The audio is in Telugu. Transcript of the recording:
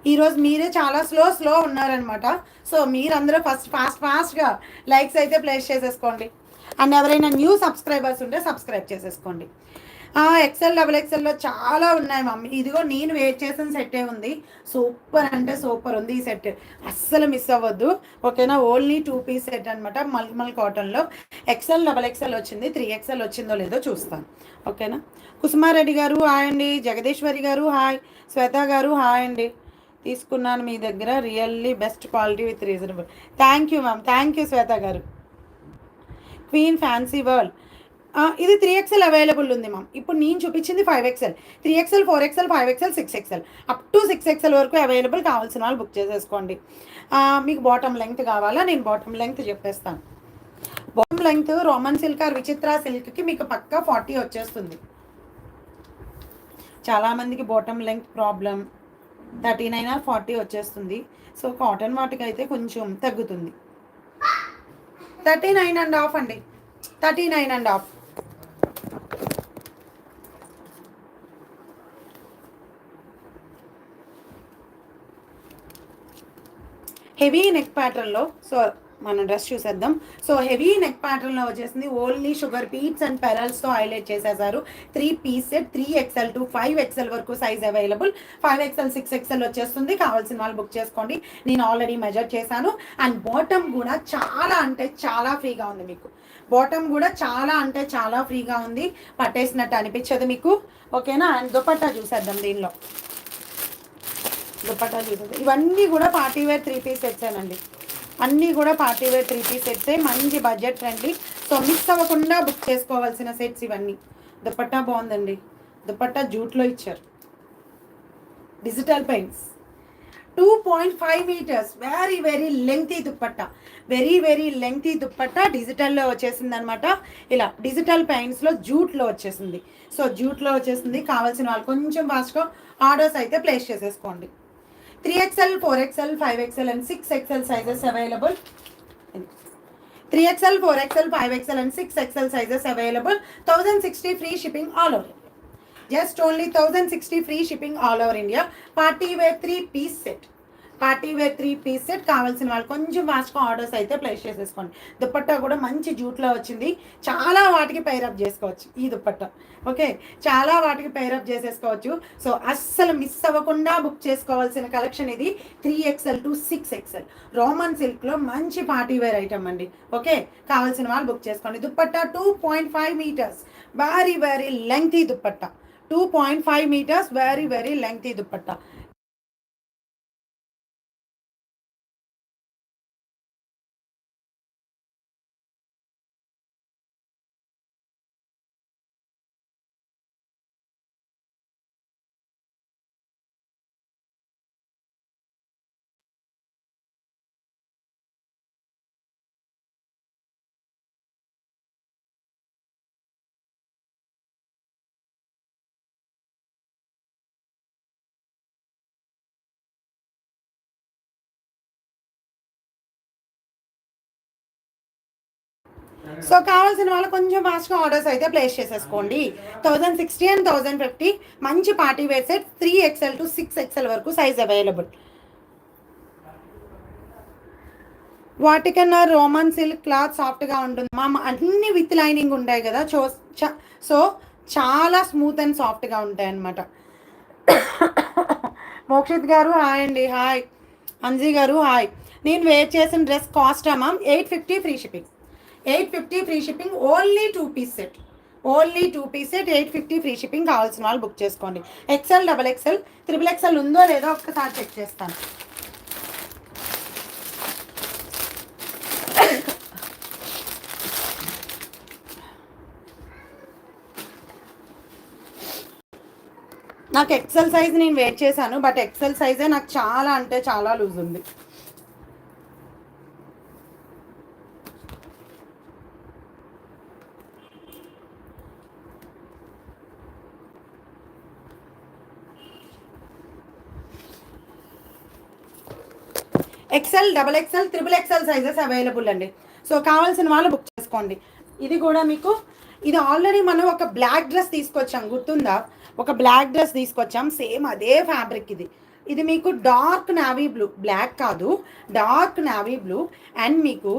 ఈరోజు మీరే చాలా స్లో ఉన్నారనమాట. సో మీరందరూ ఫాస్ట్గా లైక్స్ అయితే ప్లేస్ చేసేసుకోండి. అండ్ ఎవరైనా న్యూ సబ్స్క్రైబర్స్ ఉంటే సబ్స్క్రైబ్ చేసేసుకోండి. ఎక్సెల్ డబుల్ ఎక్సెల్లో చాలా ఉన్నాయి మమ్మీ. ఇదిగో నేను వెయిట్ చేసిన సెట్టే ఉంది. సూపర్ అంటే సూపర్ ఉంది ఈ సెట్, అస్సలు మిస్ అవ్వద్దు. ఓకేనా, ఓన్లీ 2 పీస్ సెట్ అనమాట. మల్మల్ కాటన్లో ఎక్సెల్ డబల్ ఎక్సెల్ వచ్చింది. 3XL వచ్చిందో లేదో చూస్తాను. ఓకేనా. కుసుమారెడ్డి గారు హాయ్ అండి. జగదీశ్వరి గారు హాయ్. శ్వేత గారు హాయ్ అండి. తీసుకున్నాను మీ దగ్గర, really best quality with reasonable. Thank you ma'am, thank you Shweta garu. Queen fancy world ఇది 3XL అవైలబుల్ ఉంది మ్యామ్. ఇప్పుడు నేను చూపించింది 5XL, 3XL, 4XL, 5XL, 6XL, up to 6XL వరకు అవైలబుల్. కావాల్సిన వాళ్ళు బుక్ చేసేసుకోండి. మీకు బాటమ్ లెంగ్త్ కావాలా? నేను బాటమ్ లెంగ్త్ చెప్పేస్తాను. Bottom length Roman silk or Vichitra సిల్క్కి మీకు పక్కా 40 వచ్చేస్తుంది. చాలామందికి బాటమ్ లెంగ్త్ ప్రాబ్లం, 39 or 40 వచ్చేస్తుంది. సో కాటన్ వాటికి అయితే కొంచెం తగ్గుతుంది. 39.5 అండి, 39.5. హెవీ నెక్ ప్యాటర్న్లో సో మనం డ్రెస్ చూసేద్దాం. సో హెవీ నెక్ ప్యాటర్న్లో వచ్చేసింది. ఓన్లీ షుగర్ బీట్స్ అండ్ పెరల్స్తో హైలైట్ చేసేసారు. 3 piece set, 3XL to 5XL వరకు సైజ్ అవైలబుల్. 5XL, 6XL వచ్చేస్తుంది. కావాల్సిన వాళ్ళు బుక్ చేసుకోండి. నేను ఆల్రెడీ మెజర్ చేశాను. అండ్ బాటమ్ కూడా చాలా అంటే చాలా ఫ్రీగా ఉంది మీకు. బాటమ్ కూడా చాలా అంటే చాలా ఫ్రీగా ఉంది, పట్టేసినట్టు అనిపించదు మీకు. ఓకేనా. అండ్ దుపట్టా చూసేద్దాం. దీనిలో దుపట్టా చూసేద్దాం. ఇవన్నీ కూడా పార్టీవేర్ 3 పీస్ సెట్సేనండి. అన్నీ కూడా పార్టీవేర్ 3 పీస్ సెట్సే, మంచి బడ్జెట్ ఫ్రెండ్లీ. సో మిస్ అవ్వకుండా బుక్ చేసుకోవాల్సిన సెట్స్ ఇవన్నీ. దుపట్టా బాగుందండి. దుపట్టా జూట్లో ఇచ్చారు. Digital paints 2.5 meters, very lengthy dupatta, very lengthy dupatta. డిజిటల్లో వచ్చేసింది అనమాట. ఇలా డిజిటల్ పెయింట్స్లో జూట్లో వచ్చేసింది. సో జూట్లో వచ్చేసింది. కావాల్సిన వాళ్ళు కొంచెం ఫాస్ట్గా ఆర్డర్స్ అయితే ప్లేస్ చేసేసుకోండి. 3XL, 4XL, 5XL and 6XL sizes available. 3XL, 4XL, 5XL and 6XL sizes available. 1060 free shipping all over India. Just only 1060 free shipping all over India. Party wear 3 piece set. Party wear 3 piece set. కావాల్సిన వాళ్ళు కొంచెం ఫాస్ట్గా ఆర్డర్స్ అయితే ప్లేస్ చేసేసుకోండి. దుపట్టా కూడా మంచి జూట్లో వచ్చింది. చాలా వాటికి పైరప్ చేసుకోవచ్చు ఈ దుపట్టా. ఓకే, చాలా వాటికి పైరప్ చేసేసుకోవచ్చు. సో అస్సలు మిస్ అవ్వకుండా బుక్ చేసుకోవాల్సిన కలెక్షన్ ఇది. 3XL to 6XL రోమన్ సిల్క్లో మంచి పార్టీవేర్ ఐటమ్ అండి. ఓకే, కావాల్సిన వాళ్ళు బుక్ చేసుకోండి. Dupatta 2.5 meters, very lengthy dupatta. 2.5 meters, very lengthy dupatta. So కావాల్సిన వాళ్ళు కొంచెం ఫాస్ట్గా ఆర్డర్స్ అయితే ప్లేస్ చేసేసుకోండి. 1060 and 1050 మంచి party wear set. 3XL to 6XL వరకు సైజ్ అవైలబుల్. వాటికన్నా రోమన్ సిల్క్ క్లాత్ సాఫ్ట్గా ఉంటుంది మా, అన్ని విత్ లైనింగ్ ఉంటాయి కదా. సో చాలా స్మూత్ అండ్ సాఫ్ట్గా ఉంటాయి అన్నమాట. మోక్షిత్ గారు హాయ్ అండి. హాయ్. అంజీ గారు హాయ్. నేను వేర్ చేసిన dress cost ma'am 850 free shipping. 850 free shipping. Only 2 piece set, 850 free shipping. కావాల్సిన వాళ్ళు బుక్ చేసుకోండి. XL, XXL, XXL ఉందో లేదో ఒక్కసారి చెక్ చేస్తాను. నాకు XL సైజ్ నేను వెయిట్ చేశాను, బట్ XL సైజే నాకు చాలా అంటే చాలా లూజ్ ఉంది. XL, XXL, XXL sizes available అండి. సో కావాల్సిన వాళ్ళు బుక్ చేసుకోండి. ఇది కూడా మీకు, ఇది ఆల్రెడీ మనం ఒక బ్లాక్ డ్రెస్ తీసుకొచ్చాం, గుర్తుందా? ఒక బ్లాక్ డ్రెస్ తీసుకొచ్చాం, సేమ్ అదే ఫ్యాబ్రిక్ ఇది. ఇది మీకు డార్క్ నావీ బ్లూ, బ్లాక్ కాదు, డార్క్ నావీ బ్లూ. అండ్ మీకు